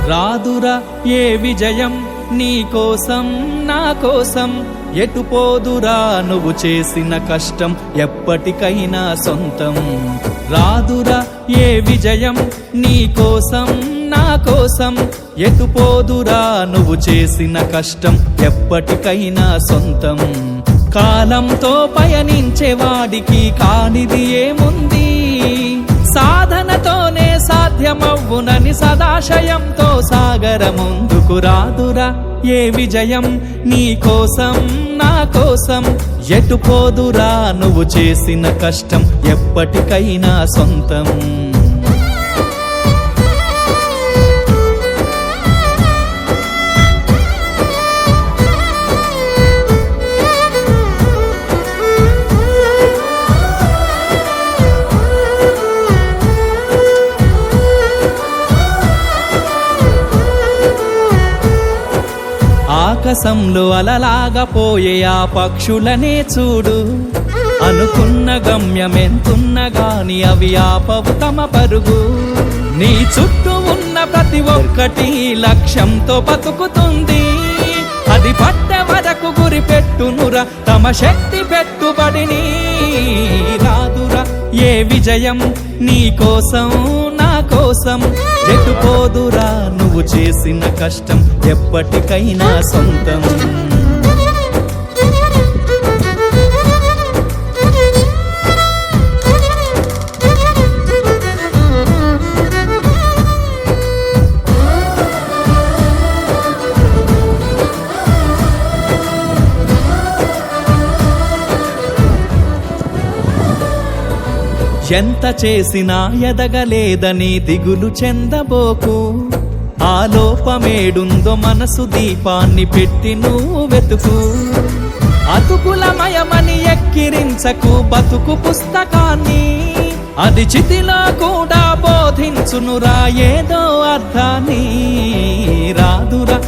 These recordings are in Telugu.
రాదురా ఏ విజయం నీ కోసం నా కోసం, ఎటు పోదురా నువ్వు చేసిన కష్టం ఎప్పటికైనా సొంతం. రాదురా ఏ విజయం నీ కోసం నా కోసం, ఎటు పోదురా నువ్వు చేసిన కష్టం ఎప్పటికైనా సొంతం. కాలంతో పయనించేవాడికి కానిది ఏముంది, సాధనతోనే సాధ్యమవ్వునని సదాశయంతో సాగర ముందుకు. రాదురా ఏ విజయం నీ కోసం నా కోసం, ఎటు పోదురా నువ్వు చేసిన కష్టం ఎప్పటికైనా సొంతం. ఆకాశంలో అలలాగా పోయే ఆ పక్షులనే చూడు, అనుకున్న గమ్యమెంతున్న గాని అవి ఆపవు తమ పరుగు. నీ చుట్టూ ఉన్న ప్రతి ఒక్కటి లక్ష్యంతో బతుకుతుంది, అది పట్టే వరకు గురి పెట్టునురా తమ శక్తి పెట్టుబడిని. రాదురా ఏ విజయం నీ కోసం నా కోసం, ఎటు పోదురా నువ్వు చేసిన కష్టం ఎప్పటికైనా సొంతం. ఎంత చేసినా ఎదగలేదని దిగులు చెందబోకు, ఆ లోపమేడుందో మనసు దీపాన్ని పెట్టి నువ్వు వెతుకు. అతుకులమయమని ఎక్కిరించకు బతుకు పుస్తకాన్ని, అది చితిలో కూడా బోధించునురా ఏదో అర్థాన్ని. రాదురా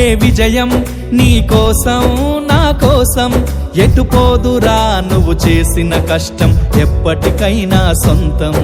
ఏ విజయం నీ కోసం నా కోసం, ఎటు పోదురా నువ్వు చేసిన కష్టం ఎప్పటికైనా సొంతం.